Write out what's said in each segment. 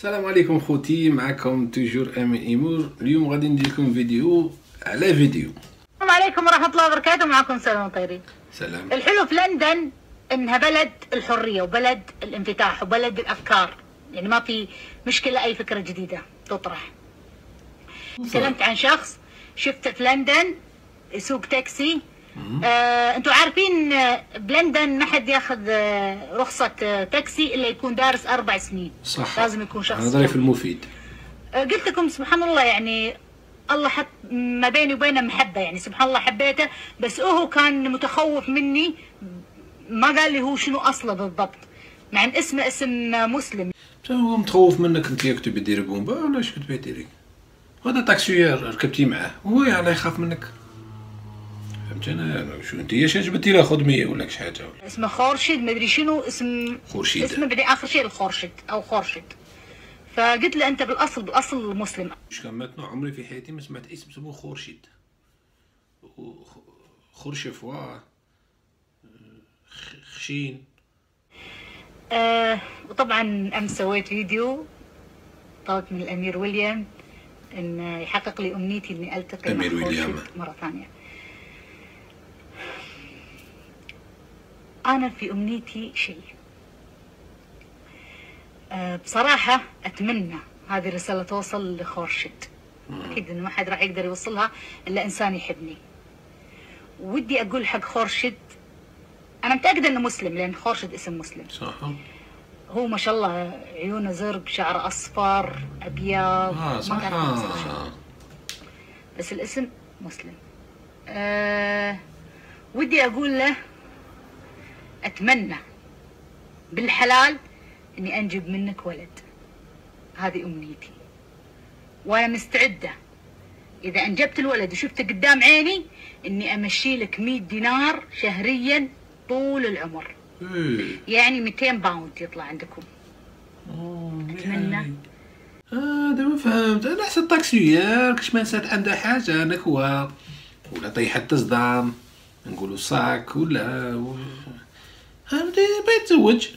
السلام عليكم خوتي، معكم توجور امين ايمور. اليوم غادي ندير لكم فيديو على فيديو. السلام عليكم ورحمة الله وبركاته، معكم سلام طيري. سلام. الحلو في لندن انها بلد الحرية وبلد الانفتاح وبلد الافكار، يعني ما في مشكلة اي فكرة جديدة تطرح. تكلمت عن شخص شفته في لندن يسوق تاكسي. انتوا عارفين بلندن ما حد ياخذ رخصة تاكسي الا يكون دارس 4 سنين. صح، لازم يكون شخص هذا في المفيد. قلت لكم سبحان الله، يعني الله حط ما بيني وبينه محبة، يعني سبحان الله حبيته، بس هو كان متخوف مني، ما قال لي هو شنو أصله بالضبط، مع إن اسمه اسم مسلم. هو متخوف منك انت، كنت بيدير بومبا ولا اش كنت بيديري؟ هذا طاكسيير ركبتي معاه وهو يعني يخاف منك. فهمت انا شو انت اش جبتي له خدميه ولا شي حاجه ولا؟ اسمه خورشيد، ما ادري شنو اسم خورشيد، اسمه بدي اخر شيء الخورشيد او خورشيد. فقلت له انت بالاصل مسلم. مش كملت عمري في حياتي ما سمعت اسم اسمه خورشيد. خورشفوا خشين. وطبعا امس سويت فيديو طلبت من الامير ويليام ان يحقق لي امنيتي اني التقي مع خورشيد مره ثانيه. انا في امنيتي شيء، بصراحه اتمنى هذه الرساله توصل لخورشيد. اكيد انه ما حد راح يقدر يوصلها الا انسان يحبني. ودي اقول حق خورشيد، انا متاكده انه مسلم لان خورشيد اسم مسلم. صح. هو ما شاء الله عيونه زرق، شعره اصفر ابيض. صح. بس الاسم مسلم. ودي اقول له اتمنى بالحلال اني انجب منك ولد، هذه امنيتي، وانا مستعده اذا انجبت الولد وشفته قدام عيني اني امشي لك 100 دينار شهريا طول العمر. يعني 200 باوند يطلع عندكم. اتمنى. دابا فهمت. انا حسيت طاكسيير كش ما نسات عنده حاجه نكوى ولا طيحة تصدام نقولوا صاك ولا هادي بيتزوج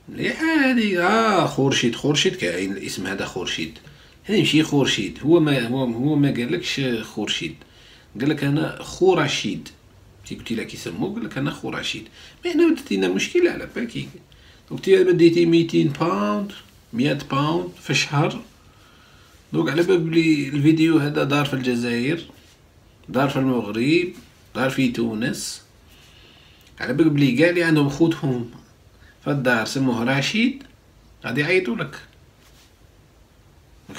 مليحه هادي. خورشيد كاين الاسم هذا خورشيد. هذا ماشي خورشيد، هو ما قالكش خورشيد، قالك انا خورشيد. قلتي لها كيسموه قالك انا خورشيد. ما هنا درتي لنا مشكله على بالك. دوك انت بديتي 200 باوند 100 باوند في الشهر. دوك على باب بلي الفيديو هذا دار في الجزائر، دار في المغرب، دار في تونس، على بالك بلي كاع اللي عندهم خوتهم في الدار سموه رشيد غادي يعيطوا لك.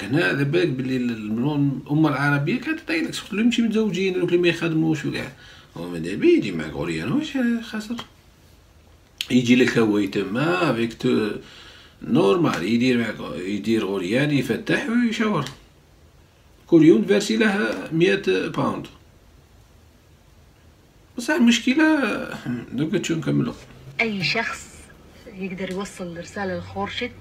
هنا على بالك بلي الامه العربيه كانت تعيط لك، اللي ماشي متزوجين دوك اللي ما يخدموش وكاع. هو ماذا بيه يجي معاك غوريان واش خاسر، يجي لك هو يتما افيك نورمال، يدير معاك يدير غوريان يفتح ويشاور كل يوم تفارسي له 100 باوند. بصح المشكله دوك تشوف نكملو. اي شخص يقدر يوصل رساله لخورشيد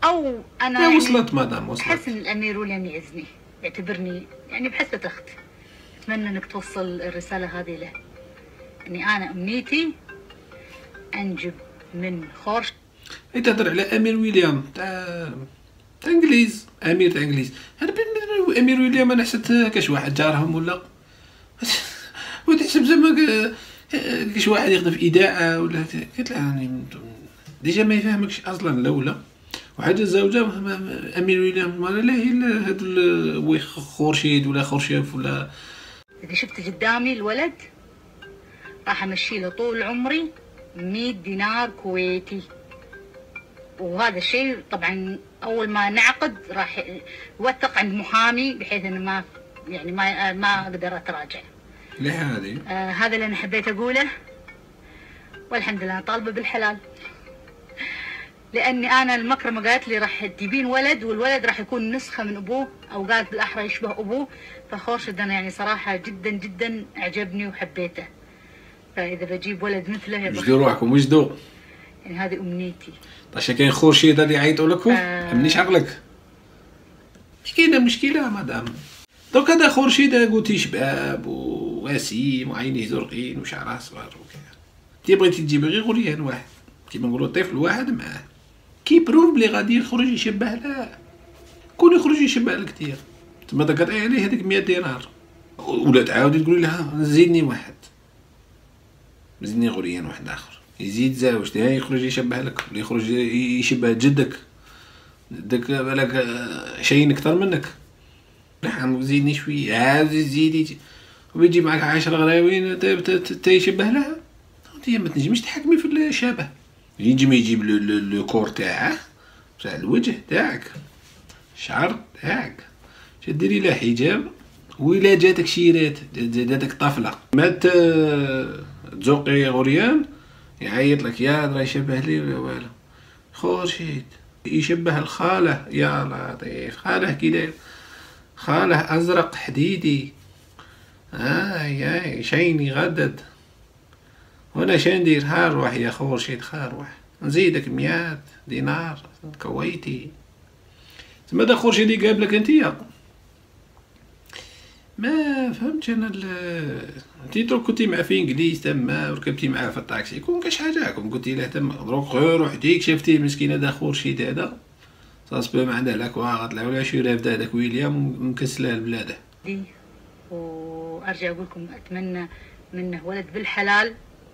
او انا يعني وصلت مدام وصلت. احس ان الامير ويليام يعزني، يعتبرني يعني بحسبة اخت. اتمنى انك توصل الرساله هذه له، اني انا امنيتي انجب من خورشيد. انت تهضر على امير ويليام تاع انجليز، امير تاع انجليز. هذا امير ويليام انا حسيت كاش واحد جارهم ولا وتحسب زعما كاش واحد يخدم في اذاعه ولا. قلت له يعني ديجا ما يفهمكش اصلا الاولى وحاجه الزوجه امير ويليام ما لا هي هذا خورشيد ولا خورشيف ولا. اذا شفت قدامي الولد راح امشي له طول عمري 100 دينار كويتي. وهذا الشيء طبعا اول ما نعقد راح يوثق عند محامي بحيث انه ما يعني ما اقدر اتراجع. ليه هذه؟ هذا اللي انا حبيت اقوله، والحمد لله طالبه بالحلال. لاني انا المكرمه قالت لي راح تجيبين ولد والولد راح يكون نسخه من ابوه، او قالت بالاحرى يشبه ابوه. فخورشيد انا يعني صراحه جدا جدا اعجبني وحبيته، فاذا بجيب ولد مثله وجدوا روحكم وجدوا. يعني هذه امنيتي. طيب كاين خورشيد اللي يعيطوا لكم منيش عقلك. مش كاينه مشكله مدام. دوك هذا خورشيد قلتي شباب ووسيم وعينيه زرقين وشعره صغار وكذا. انت بغيتي تجيبي غير غريان واحد كيما نقولوا طفل واحد معاه كيبروف بلي غادي يخرج يشبه لها، كون يخرج يشبه لك كثير تما كتعطي عليه هذيك 100 دينار، ولا تعاودي تقولي لها زيدني واحد، زيدني غريان واحد اخر، يزيد زاوج تا يخرج يشبه لك، ولا يخرج يشبه جدك بالك شاين اكثر منك، نعم زيدني شويه عاد زيدي، ويجي معك 10 غراوين تا يشبه لها. انت ما تنجمش تحكمي في الشبه، يجيب لو كور تاعه تاع الوجه تاعك، الشعر تاعك، ديري له حجاب، وإلا جاتك شيرات جاتك طفله ما تزوقي غريان يعيط لك يا راه يشبه لي ولا والو. خورشيد يشبه الخاله، يا لطيف خاله كي داير، خاله ازرق حديدي، اي شيني غدد، وانا شندير هاروح يا خورشيد خاروح، نزيدك 100 دينار كويتي. تما دا خورشيد يقابلك انتيا، ما فهمتش انا انتي دروك كنتي معاه في انجليز تما وركبتي معاه في الطاكسي، كون كاش حاجه كون قلتي له تما دروك غير وحديك شفتيه مسكين هذا خورشيد هذا صاصبي ما عنده لا كواغط لا ولا شي رافد هذاك ويليام مكسله لبلاده. وارجع اقول لكم اتمنى منه ولد بالحلال،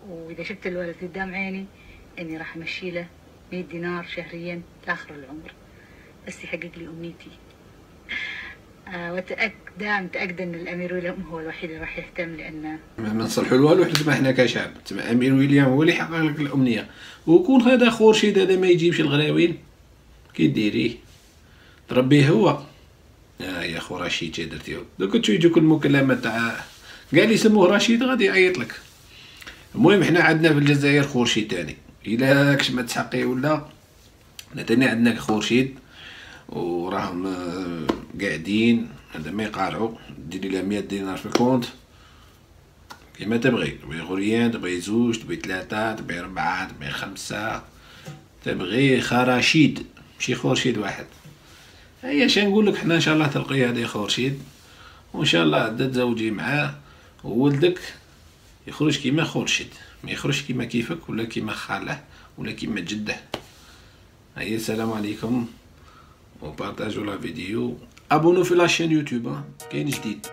واذا شفت الولد قدام عيني اني راح امشي له 100 دينار شهريا لاخر العمر، بس يحقق لي امنيتي. متأكدة ان الامير ويليام هو الوحيد اللي راح يهتم، لانه ما نصلحوا له والو حتى احنا كشعب. تما امير ويليام هو اللي يحقق لك الامنيه، وكون هذا خورشيد هذا ما يجيبش الغراوين كي ديريه تربيه هو. يا خو رشيد شي درتيو دوك تجيوك المكالمات تاع كاع اللي يسموه رشيد غادي يعيط لك. المهم حنا عندنا في الجزائر خورشيد تاني، الا كش ما تحقي ولا حنا تاني عندنا خورشيد وراهم قاعدين هذا ما يقارعوا، ديري لها 100 دينار في الكونت كيما تبغي غريان، تبغي زوج، تبغي 3، تبغي 4، تبغي 5، تبغي خراشيد ماشي خورشيد واحد. هيا شا نقول لك، حنا ان شاء الله تلقي هذا خورشيد، وان شاء الله تتزوجي معاه وولدك يخرج كيما خورشيد، ما يخرج كيما كيفك ولا كيما خاله ولا كيما جده. هيا السلام عليكم، وبارطاجوا لا فيديو، ابونو في لاشين يوتيوب كاين جديد.